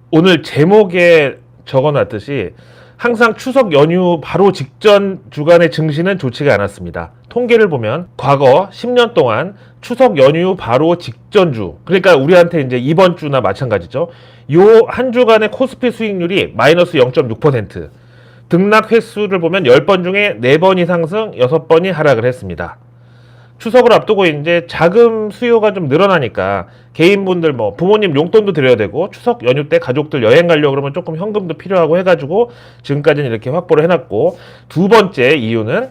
오늘 제목에 적어놨듯이 항상 추석 연휴 바로 직전 주간의 증시는 좋지가 않았습니다. 통계를 보면 과거 10년 동안 추석 연휴 바로 직전 주, 그러니까 우리한테 이제 이번 주나 마찬가지죠. 요 한 주간의 코스피 수익률이 마이너스 0.6%, 등락 횟수를 보면 10번 중에 4번이 상승, 6번이 하락을 했습니다. 추석을 앞두고 이제 자금 수요가 좀 늘어나니까 개인분들 뭐 부모님 용돈도 드려야 되고 추석 연휴 때 가족들 여행 가려고 그러면 조금 현금도 필요하고 해가지고 지금까지는 이렇게 확보를 해놨고, 두 번째 이유는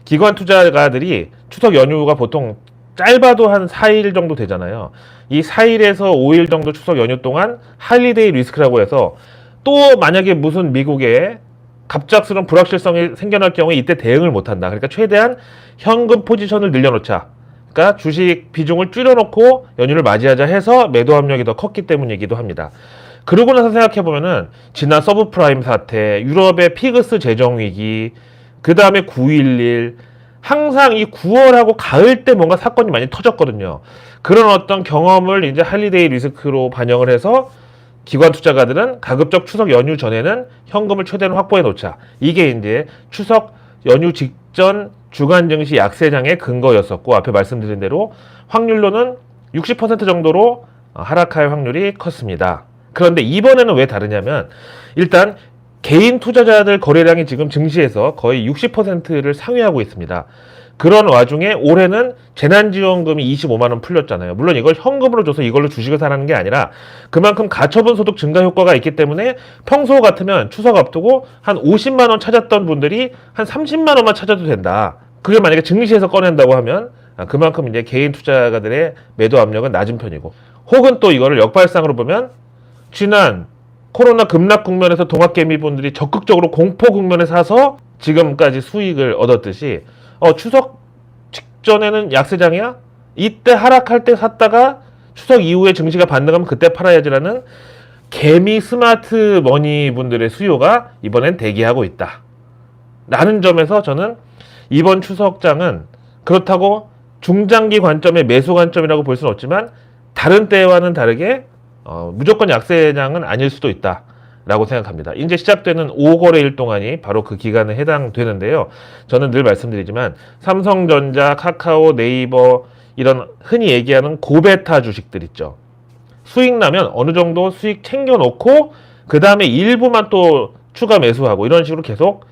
기관 투자가들이 추석 연휴가 보통 짧아도 한 4일 정도 되잖아요. 이 4일에서 5일 정도 추석 연휴 동안 할리데이 리스크라고 해서 또 만약에 무슨 미국에 갑작스러운 불확실성이 생겨날 경우에 이때 대응을 못한다. 그러니까 최대한 현금 포지션을 늘려놓자. 그러니까 주식 비중을 줄여놓고 연휴를 맞이하자 해서 매도 압력이 더 컸기 때문이기도 합니다. 그러고 나서 생각해보면은 지난 서브프라임 사태, 유럽의 피그스 재정위기, 그 다음에 9.11, 항상 이 9월하고 가을 때 뭔가 사건이 많이 터졌거든요. 그런 어떤 경험을 이제 할리데이 리스크로 반영을 해서 기관 투자가들은 가급적 추석 연휴 전에는 현금을 최대한 확보해 놓자. 이게 이제 추석 연휴 직전 주간 증시 약세장의 근거였었고, 앞에 말씀드린 대로 확률로는 60% 정도로 하락할 확률이 컸습니다. 그런데 이번에는 왜 다르냐면, 일단 개인 투자자들 거래량이 지금 증시에서 거의 60%를 상회하고 있습니다. 그런 와중에 올해는 재난지원금이 25만 원 풀렸잖아요. 물론 이걸 현금으로 줘서 이걸로 주식을 사라는 게 아니라 그만큼 가처분 소득 증가 효과가 있기 때문에 평소 같으면 추석 앞두고 한 50만 원 찾았던 분들이 한 30만 원만 찾아도 된다. 그게 만약에 증시에서 꺼낸다고 하면 그만큼 이제 개인 투자가들의 매도 압력은 낮은 편이고, 혹은 또 이거를 역발상으로 보면 지난 코로나 급락 국면에서 동학개미분들이 적극적으로 공포 국면에 사서 지금까지 수익을 얻었듯이 추석 직전에는 약세장이야? 이때 하락할 때 샀다가 추석 이후에 증시가 반등하면 그때 팔아야지라는 개미 스마트 머니 분들의 수요가 이번엔 대기하고 있다 라는 점에서 저는 이번 추석장은 그렇다고 중장기 관점의 매수 관점이라고 볼 수는 없지만 다른 때와는 다르게 무조건 약세장은 아닐 수도 있다 라고 생각합니다. 이제 시작되는 5거래일 동안이 바로 그 기간에 해당되는데요. 저는 늘 말씀드리지만 삼성전자, 카카오, 네이버 이런 흔히 얘기하는 고베타 주식들 있죠. 수익 나면 어느 정도 수익 챙겨놓고 그 다음에 일부만 또 추가 매수하고 이런 식으로 계속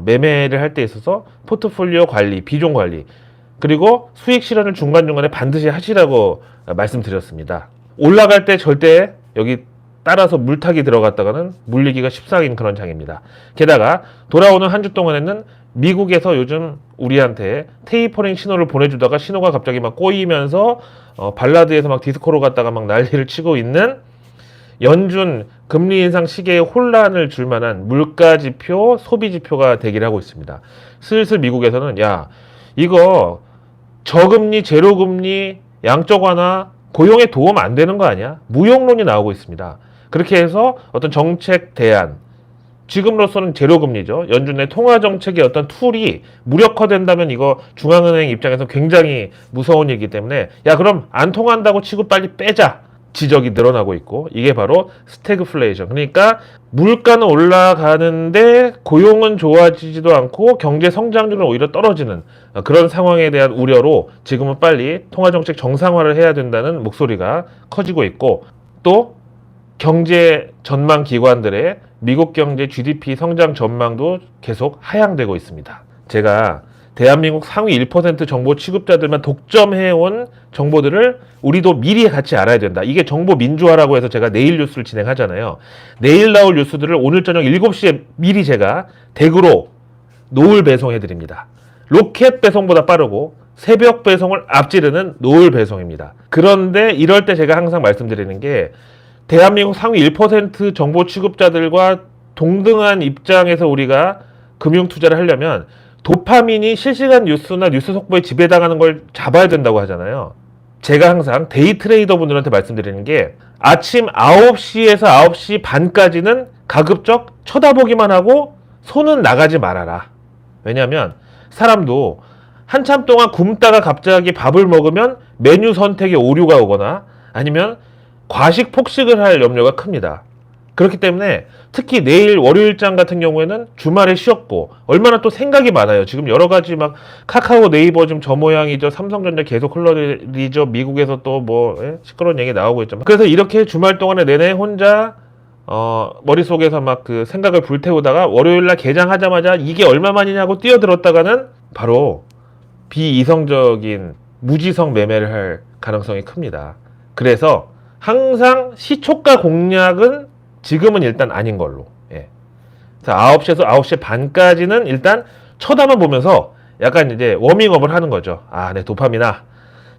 매매를 할 때 있어서 포트폴리오 관리, 비중 관리, 그리고 수익 실현을 중간중간에 반드시 하시라고 말씀드렸습니다. 올라갈 때 절대 여기 따라서 물타기 들어갔다가는 물리기가 십상인 그런 장입니다. 게다가 돌아오는 한 주 동안에는 미국에서 요즘 우리한테 테이퍼링 신호를 보내주다가 신호가 갑자기 막 꼬이면서 발라드에서 막 디스코로 갔다가 막 난리를 치고 있는 연준 금리 인상 시기에 혼란을 줄 만한 물가 지표, 소비 지표가 대기를 하고 있습니다. 슬슬 미국에서는 야, 이거 저금리, 제로금리, 양적 완화 고용에 도움 안 되는 거 아니야? 무용론이 나오고 있습니다. 그렇게 해서 어떤 정책 대안, 지금으로서는 제로금리죠. 연준의 통화정책의 어떤 툴이 무력화된다면 이거 중앙은행 입장에서 굉장히 무서운 일이기 때문에 야, 그럼 안 통한다고 치고 빨리 빼자 지적이 늘어나고 있고, 이게 바로 스태그플레이션. 그러니까 물가는 올라가는데 고용은 좋아지지도 않고 경제 성장률은 오히려 떨어지는 그런 상황에 대한 우려로 지금은 빨리 통화정책 정상화를 해야 된다는 목소리가 커지고 있고, 또 경제 전망 기관들의 미국 경제 GDP 성장 전망도 계속 하향되고 있습니다. 제가 대한민국 상위 1% 정보 취급자들만 독점해온 정보들을 우리도 미리 같이 알아야 된다. 이게 정보 민주화라고 해서 제가 내일 뉴스를 진행하잖아요. 내일 나올 뉴스들을 오늘 저녁 7시에 미리 제가 댁으로 노을 배송해드립니다. 로켓 배송보다 빠르고 새벽 배송을 앞지르는 노을 배송입니다. 그런데 이럴 때 제가 항상 말씀드리는 게, 대한민국 상위 1% 정보 취급자들과 동등한 입장에서 우리가 금융 투자를 하려면 도파민이 실시간 뉴스나 뉴스 속보에 지배당하는 걸 잡아야 된다고 하잖아요. 제가 항상 데이 트레이더 분들한테 말씀드리는 게, 아침 9시에서 9시 반까지는 가급적 쳐다보기만 하고 손은 나가지 말아라. 왜냐하면 사람도 한참 동안 굶다가 갑자기 밥을 먹으면 메뉴 선택에 오류가 오거나 아니면 과식 폭식을 할 염려가 큽니다. 그렇기 때문에 특히 내일 월요일장 같은 경우에는 주말에 쉬었고 얼마나 또 생각이 많아요. 지금 여러 가지 막 카카오 네이버 좀 저 모양이죠. 삼성전자 계속 흘러리죠. 미국에서 또 뭐 시끄러운 얘기 나오고 있죠. 그래서 이렇게 주말 동안에 내내 혼자 머릿속에서 막 그 생각을 불태우다가 월요일날 개장하자마자 이게 얼마만이냐고 뛰어들었다가는 바로 비이성적인 무지성 매매를 할 가능성이 큽니다. 그래서 항상 시초가 공략은 지금은 일단 아닌 걸로. 예. 자, 9시에서 9시 반까지는 일단 쳐다만 보면서 약간 이제 워밍업을 하는 거죠. 아, 네, 도파민아.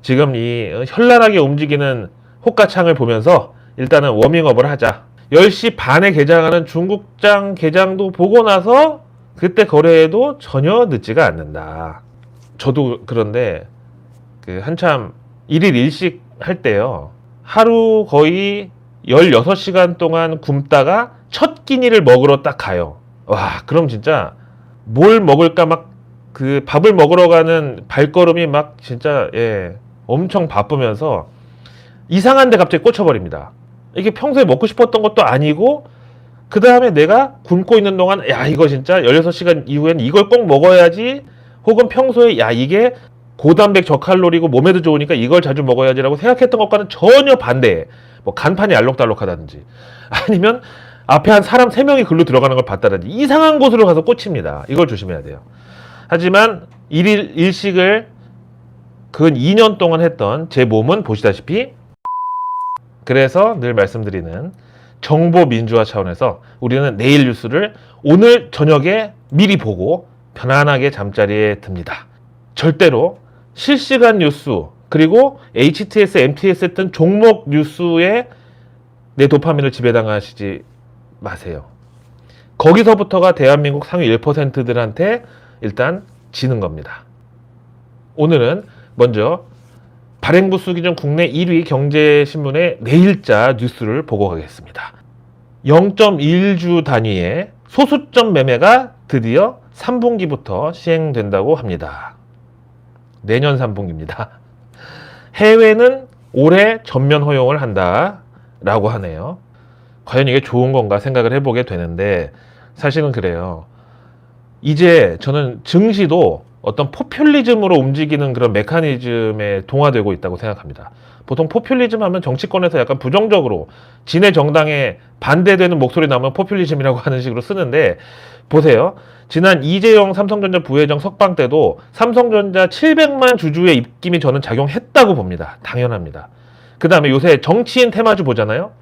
지금 이 현란하게 움직이는 호가창을 보면서 일단은 워밍업을 하자. 10시 반에 개장하는 중국장 개장도 보고 나서 그때 거래해도 전혀 늦지가 않는다. 저도 그런데 그 한참 1일 1식 할 때요. 하루 거의 16시간 동안 굶다가 첫 끼니를 먹으러 딱 가요. 와, 그럼 진짜 뭘 먹을까 막 그 밥을 먹으러 가는 발걸음이 막 진짜 엄청 바쁘면서 이상한 데 갑자기 꽂혀버립니다. 이게 평소에 먹고 싶었던 것도 아니고 그 다음에 내가 굶고 있는 동안 야 이거 진짜 16시간 이후엔 이걸 꼭 먹어야지 혹은 평소에 야 이게 고단백 저칼로리고 몸에도 좋으니까 이걸 자주 먹어야지라고 생각했던 것과는 전혀 반대. 뭐 간판이 알록달록하다든지 아니면 앞에 한 사람 3명이 글로 들어가는 걸 봤다든지 이상한 곳으로 가서 꽂힙니다. 이걸 조심해야 돼요. 하지만 1일 1식을 근 2년 동안 했던 제 몸은 보시다시피 그래서 늘 말씀드리는 정보 민주화 차원에서 우리는 내일 뉴스를 오늘 저녁에 미리 보고 편안하게 잠자리에 듭니다. 절대로 실시간 뉴스 그리고 HTS, MTS 했던 종목 뉴스에 내 도파민을 지배당하시지 마세요. 거기서부터가 대한민국 상위 1%들한테 일단 지는 겁니다. 오늘은 먼저 발행부수 기준 국내 1위 경제신문의 내일자 뉴스를 보고 가겠습니다. 0.1주 단위의 소수점 매매가 드디어 3분기부터 시행된다고 합니다. 내년 3분기입니다. 해외는 올해 전면 허용을 한다라고 하네요. 과연 이게 좋은 건가 생각을 해보게 되는데 사실은 그래요. 이제 저는 증시도 어떤 포퓰리즘으로 움직이는 그런 메커니즘에 동화되고 있다고 생각합니다. 보통 포퓰리즘 하면 정치권에서 약간 부정적으로 진의 정당에 반대되는 목소리 나오면 포퓰리즘이라고 하는 식으로 쓰는데 보세요. 지난 이재용 삼성전자 부회장 석방 때도 삼성전자 700만 주주의 입김이 저는 작용했다고 봅니다. 당연합니다. 그 다음에 요새 정치인 테마주 보잖아요.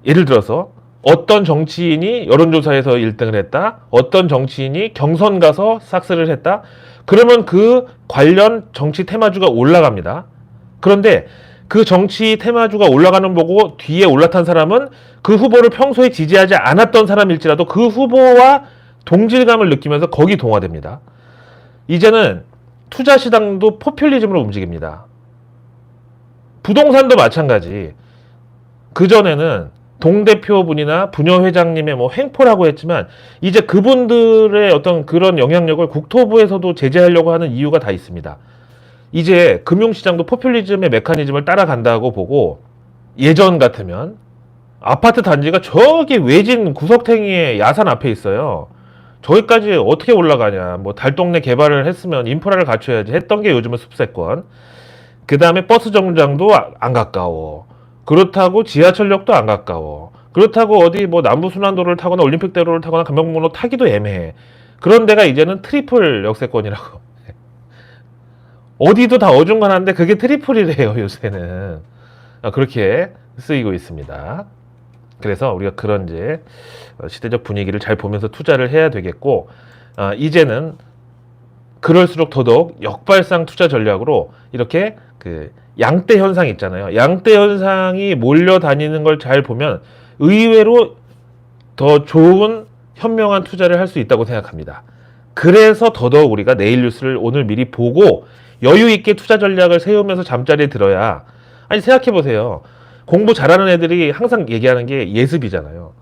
예를 들어서 어떤 정치인이 여론조사에서 1등을 했다. 어떤 정치인이 경선 가서 삭스를 했다. 그러면 그 관련 정치 테마주가 올라갑니다. 그런데 그 정치 테마주가 올라가는 보고 뒤에 올라탄 사람은 그 후보를 평소에 지지하지 않았던 사람일지라도 그 후보와 동질감을 느끼면서 거기 동화됩니다. 이제는 투자시장도 포퓰리즘으로 움직입니다. 부동산도 마찬가지. 그전에는 동대표분이나 부녀회장님의 뭐 횡포라고 했지만 이제 그분들의 어떤 그런 영향력을 국토부에서도 제재하려고 하는 이유가 다 있습니다. 이제 금융시장도 포퓰리즘의 메커니즘을 따라간다고 보고 예전 같으면 아파트 단지가 저기 외진 구석탱이의 야산 앞에 있어요. 저기까지 어떻게 올라가냐. 뭐 달동네 개발을 했으면 인프라를 갖춰야지 했던 게 요즘은 숲세권. 그 다음에 버스 정류장도 안 가까워. 그렇다고 지하철역도 안 가까워. 그렇다고 어디 뭐 남부순환도로를 타거나 올림픽대로를 타거나 강변북로를 타기도 애매해. 그런 데가 이제는 트리플 역세권이라고. 어디도 다 어중간한데 그게 트리플이래요, 요새는. 그렇게 쓰이고 있습니다. 그래서 우리가 그런 이제 시대적 분위기를 잘 보면서 투자를 해야 되겠고, 이제는 그럴수록 더더욱 역발상 투자 전략으로 이렇게 그 양대 현상 있잖아요. 양대 현상이 몰려다니는 걸 잘 보면 의외로 더 좋은 현명한 투자를 할 수 있다고 생각합니다. 그래서 더더욱 우리가 내일 뉴스를 오늘 미리 보고 여유 있게 투자 전략을 세우면서 잠자리에 들어야. 아니 생각해 보세요. 공부 잘하는 애들이 항상 얘기하는 게 예습이잖아요.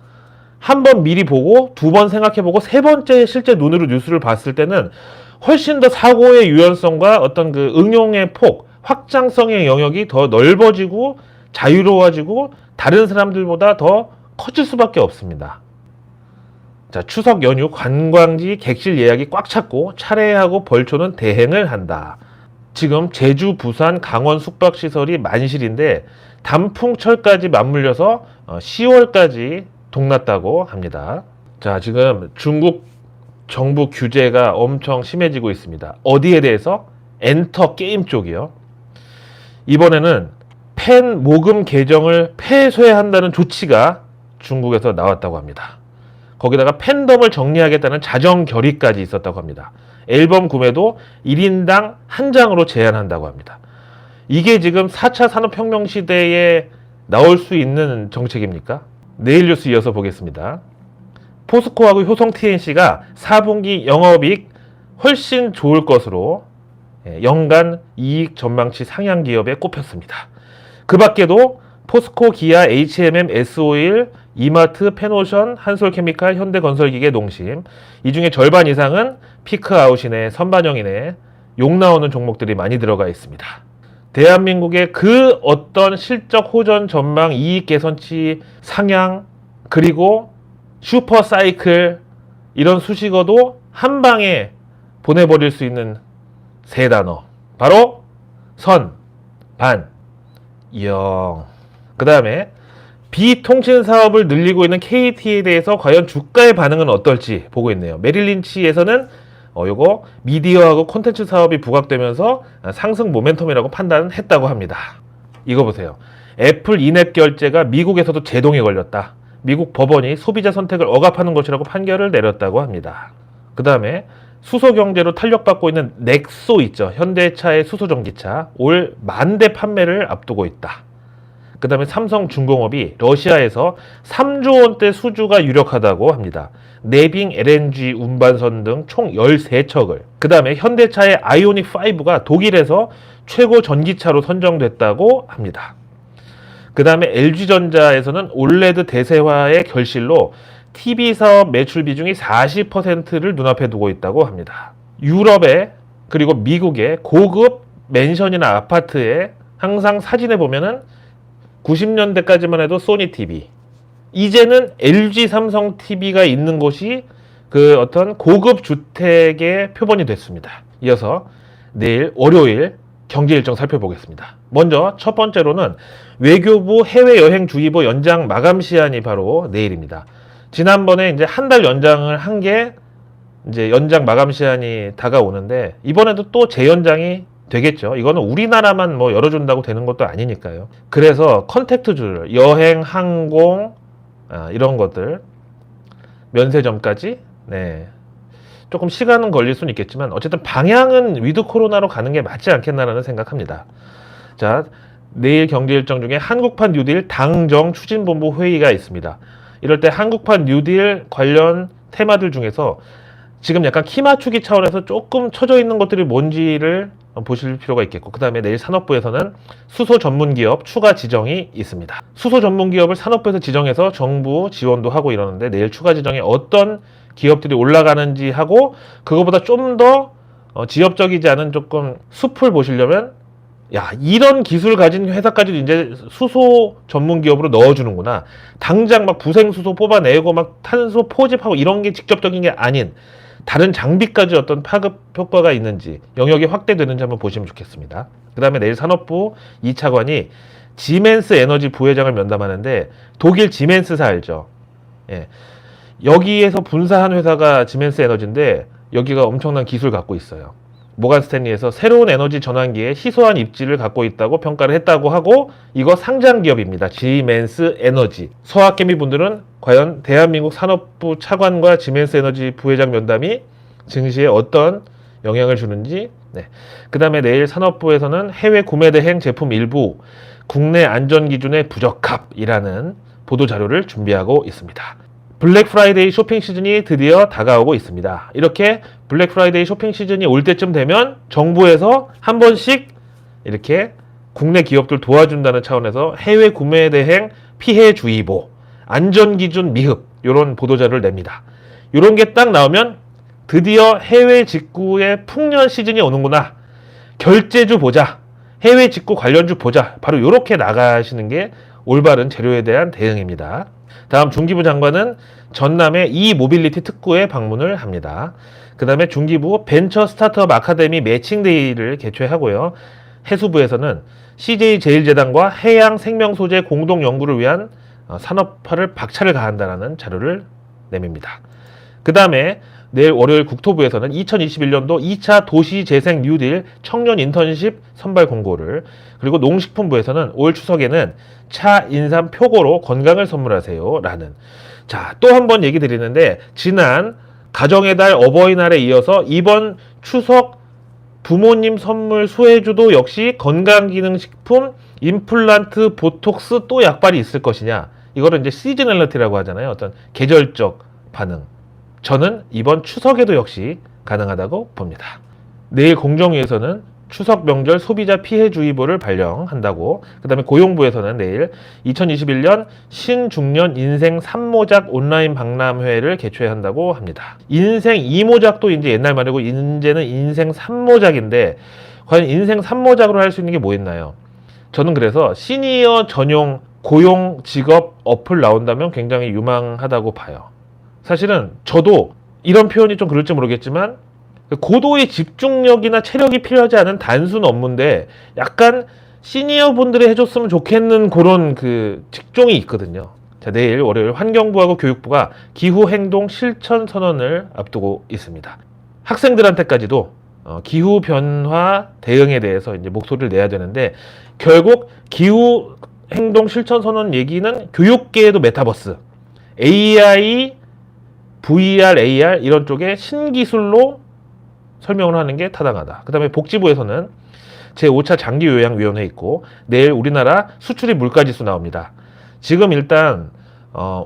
한 번 미리 보고 두 번 생각해 보고 세 번째 실제 눈으로 뉴스를 봤을 때는 훨씬 더 사고의 유연성과 어떤 그 응용의 폭, 확장성의 영역이 더 넓어지고 자유로워지고 다른 사람들보다 더 커질 수밖에 없습니다. 자, 추석 연휴 관광지 객실 예약이 꽉 찼고 차례하고 벌초는 대행을 한다. 지금 제주, 부산, 강원 숙박시설이 만실인데 단풍철까지 맞물려서 10월까지 동났다고 합니다. 자, 지금 중국 정부 규제가 엄청 심해지고 있습니다. 어디에 대해서? 엔터 게임 쪽이요. 이번에는 팬 모금 계정을 폐쇄한다는 조치가 중국에서 나왔다고 합니다. 거기다가 팬덤을 정리하겠다는 자정 결의까지 있었다고 합니다. 앨범 구매도 1인당 한 장으로 제한한다고 합니다. 이게 지금 4차 산업혁명 시대에 나올 수 있는 정책입니까? 내일 뉴스 이어서 보겠습니다. 포스코하고 효성 TNC가 4분기 영업이익 훨씬 좋을 것으로 연간 이익 전망치 상향 기업에 꼽혔습니다. 그 밖에도 포스코, 기아, H&M, S-오일, 이마트, 페노션, 한솔케미칼, 현대건설기계, 농심, 이 중에 절반 이상은 피크아웃이네, 선반영이네, 욕 나오는 종목들이 많이 들어가 있습니다. 대한민국의 그 어떤 실적 호전 전망, 이익 개선치 상향, 그리고 슈퍼 사이클, 이런 수식어도 한 방에 보내버릴 수 있는 세 단어, 바로 선, 반, 영. 그 다음에 비통신 사업을 늘리고 있는 KT에 대해서 과연 주가의 반응은 어떨지 보고 있네요. 메릴린치에서는 요거 미디어하고 콘텐츠 사업이 부각되면서 상승 모멘텀이라고 판단했다고 합니다. 이거 보세요. 애플 인앱 결제가 미국에서도 제동에 걸렸다. 미국 법원이 소비자 선택을 억압하는 것이라고 판결을 내렸다고 합니다. 그 다음에 수소 경제로 탄력받고 있는 넥소 있죠. 현대차의 수소 전기차 올 10,000대 판매를 앞두고 있다. 그 다음에 삼성중공업이 러시아에서 3조 원대 수주가 유력하다고 합니다. 내빙 LNG 운반선 등 총 13척을. 그 다음에 현대차의 아이오닉 5가 독일에서 최고 전기차로 선정됐다고 합니다. 그 다음에 LG전자에서는 올레드 대세화의 결실로 TV 사업 매출 비중이 40%를 눈앞에 두고 있다고 합니다. 유럽에 그리고 미국의 고급 맨션이나 아파트에 항상 사진에 보면은 90년대까지만 해도 소니 TV, 이제는 LG 삼성 TV가 있는 곳이 그 어떤 고급 주택의 표본이 됐습니다. 이어서 내일 월요일 경제 일정 살펴보겠습니다. 먼저 첫 번째로는 외교부 해외여행주의보 연장 마감 시한이 바로 내일입니다. 지난번에 이제 한 달 연장을 한 게 이제 연장 마감 시한이 다가오는데 이번에도 또 재연장이 되겠죠. 이거는 우리나라만 뭐 열어준다고 되는 것도 아니니까요. 그래서 컨택트줄, 여행, 항공 이런 것들 면세점까지 조금 시간은 걸릴 수는 있겠지만 어쨌든 방향은 위드 코로나로 가는 게 맞지 않겠나라는 생각합니다. 자, 내일 경제 일정 중에 한국판 뉴딜 당정 추진본부 회의가 있습니다. 이럴 때 한국판 뉴딜 관련 테마들 중에서 지금 약간 키 맞추기 차원에서 조금 처져 있는 것들이 뭔지를 보실 필요가 있겠고, 그 다음에 내일 산업부에서는 수소 전문기업 추가 지정이 있습니다. 수소 전문기업을 산업부에서 지정해서 정부 지원도 하고 이러는데 내일 추가 지정에 어떤 기업들이 올라가는지 하고, 그거보다 좀 더 지역적이지 않은 조금 숲을 보시려면 야, 이런 기술 가진 회사까지도 이제 수소 전문 기업으로 넣어주는구나. 당장 막 부생수소 뽑아내고 막 탄소 포집하고 이런 게 직접적인 게 아닌 다른 장비까지 어떤 파급 효과가 있는지, 영역이 확대되는지 한번 보시면 좋겠습니다. 그 다음에 내일 산업부 2차관이 지멘스 에너지 부회장을 면담하는데, 독일 지멘스사 알죠? 예. 여기에서 분사한 회사가 지멘스 에너지인데 여기가 엄청난 기술 갖고 있어요. 모간 스탠리에서 새로운 에너지 전환기에 희소한 입지를 갖고 있다고 평가를 했다고 하고, 이거 상장 기업입니다. 지멘스 에너지. 서학개미 분들은 과연 대한민국 산업부 차관과 지멘스 에너지 부회장 면담이 증시에 어떤 영향을 주는지. 그 다음에 내일 산업부에서는 해외 구매 대행 제품 일부 국내 안전 기준의 부적합이라는 보도 자료를 준비하고 있습니다. 블랙 프라이데이 쇼핑 시즌이 드디어 다가오고 있습니다. 이렇게 블랙 프라이데이 쇼핑 시즌이 올 때쯤 되면 정부에서 한 번씩 이렇게 국내 기업들 도와준다는 차원에서 해외 구매 대행 피해 주의보, 안전 기준 미흡, 이런 보도자료를 냅니다. 이런 게 딱 나오면 드디어 해외 직구의 풍년 시즌이 오는구나. 결제주 보자. 해외 직구 관련주 보자. 바로 이렇게 나가시는 게 올바른 재료에 대한 대응입니다. 다음 중기부 장관은 전남의 이모빌리티 특구에 방문을 합니다. 그 다음에 중기부 벤처 스타트업 아카데미 매칭데이를 개최하고요. 해수부에서는 CJ제일재단과 해양생명소재 공동연구를 위한 산업화를 박차를 가한다라는 자료를 내밉니다. 그 다음에 내일 월요일 국토부에서는 2021년도 2차 도시재생 뉴딜 청년 인턴십 선발 공고를, 그리고 농식품부에서는 올 추석에는 차, 인삼, 표고로 건강을 선물하세요 라는, 자, 또 한 번 얘기 드리는데, 지난 가정의 달 어버이날에 이어서 이번 추석 부모님 선물 수혜주도 역시 건강기능식품, 임플란트, 보톡스, 또 약발이 있을 것이냐, 이거를 이제 시즈널리티라고 하잖아요. 어떤 계절적 반응. 저는 이번 추석에도 역시 가능하다고 봅니다. 내일 공정위에서는 추석 명절 소비자 피해주의보를 발령한다고, 그 다음에 고용부에서는 내일 2021년 신중년 인생 3모작 온라인 박람회를 개최한다고 합니다. 인생 2모작도 이제 옛날 말이고, 이제는 인생 3모작인데, 과연 인생 3모작으로 할 수 있는 게 뭐 있나요? 저는 그래서 시니어 전용 고용 직업 어플 나온다면 굉장히 유망하다고 봐요. 사실은 저도 이런 표현이 좀 그럴지 모르겠지만, 고도의 집중력이나 체력이 필요하지 않은 단순 업무인데 약간 시니어 분들이 해줬으면 좋겠는 그런 그 직종이 있거든요. 자, 내일 월요일 환경부하고 교육부가 기후행동 실천 선언을 앞두고 있습니다. 학생들한테까지도 기후변화 대응에 대해서 이제 목소리를 내야 되는데, 결국 기후행동 실천 선언 얘기는 교육계에도 메타버스, AI, VR, AR 이런 쪽에 신기술로 설명을 하는 게 타당하다. 그 다음에 복지부에서는 제5차 장기요양위원회 있고, 내일 우리나라 수출입 물가지수 나옵니다. 지금 일단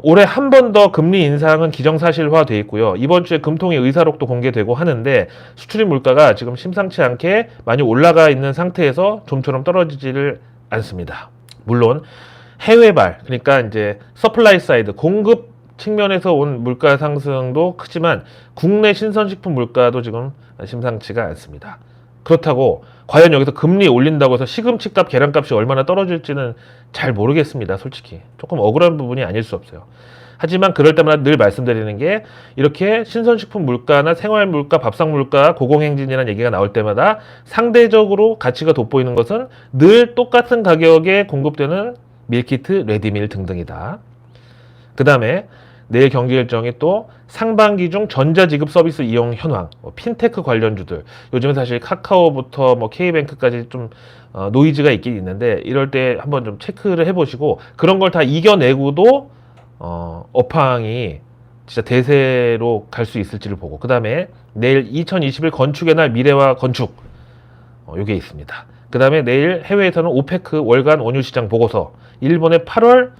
올해 한 번 더 금리 인상은 기정사실화 돼 있고요. 이번 주에 금통위 의사록도 공개되고 하는데, 수출입 물가가 지금 심상치 않게 많이 올라가 있는 상태에서 좀처럼 떨어지지를 않습니다. 물론 해외발, 그러니까 이제 서플라이 사이드, 공급 측면에서 온 물가 상승도 크지만 국내 신선식품 물가도 지금 심상치가 않습니다. 그렇다고 과연 여기서 금리 올린다고 해서 시금치값, 계란값이 얼마나 떨어질지는 잘 모르겠습니다. 솔직히 조금 억울한 부분이 아닐 수 없어요. 하지만 그럴 때마다 늘 말씀드리는 게, 이렇게 신선식품 물가나 생활물가, 밥상물가, 고공행진이라는 얘기가 나올 때마다 상대적으로 가치가 돋보이는 것은 늘 똑같은 가격에 공급되는 밀키트, 레디밀 등등이다. 그 다음에 내일 경기 일정이 또 상반기 중 전자지급 서비스 이용 현황, 핀테크 관련주들, 요즘에 사실 카카오부터 뭐 K뱅크까지 좀 노이즈가 있긴 있는데, 이럴 때 한번 좀 체크를 해보시고, 그런 걸 다 이겨내고도 업황이 진짜 대세로 갈 수 있을지를 보고, 그 다음에 내일 2021 건축의 날 미래와 건축, 요게 있습니다. 그 다음에 내일 해외에서는 오페크 월간 원유 시장 보고서, 일본의 8월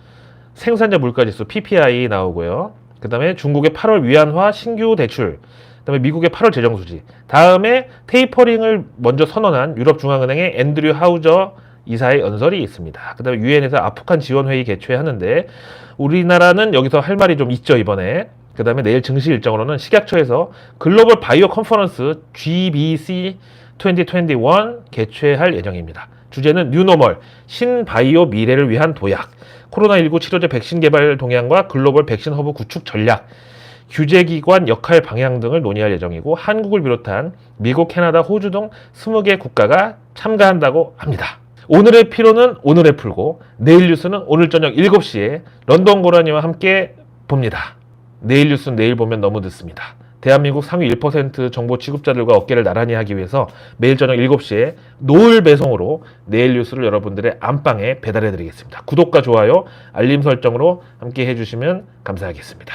생산자 물가지수 PPI 나오고요. 그 다음에 중국의 8월 위안화 신규 대출, 그 다음에 미국의 8월 재정수지, 다음에 테이퍼링을 먼저 선언한 유럽중앙은행의 앤드류 하우저 이사의 연설이 있습니다. 그 다음에 유엔에서 아프간 지원회의 개최하는데, 우리나라는 여기서 할 말이 좀 있죠, 이번에. 그 다음에 내일 증시 일정으로는 식약처에서 글로벌 바이오 컨퍼런스 GBC 2021 개최할 예정입니다. 주제는 뉴노멀, 신바이오 미래를 위한 도약, 코로나19 치료제 백신 개발 동향과 글로벌 백신 허브 구축 전략, 규제기관 역할 방향 등을 논의할 예정이고, 한국을 비롯한 미국, 캐나다, 호주 등 20개 국가가 참가한다고 합니다. 오늘의 피로는 오늘에 풀고, 내일 뉴스는 오늘 저녁 7시에 런던 고라니와 함께 봅니다. 내일 뉴스는 내일 보면 너무 늦습니다. 대한민국 상위 1% 정보 취급자들과 어깨를 나란히 하기 위해서 매일 저녁 7시에 노을 배송으로 내일 뉴스를 여러분들의 안방에 배달해 드리겠습니다. 구독과 좋아요, 알림 설정으로 함께 해주시면 감사하겠습니다.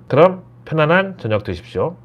그럼 편안한 저녁 되십시오.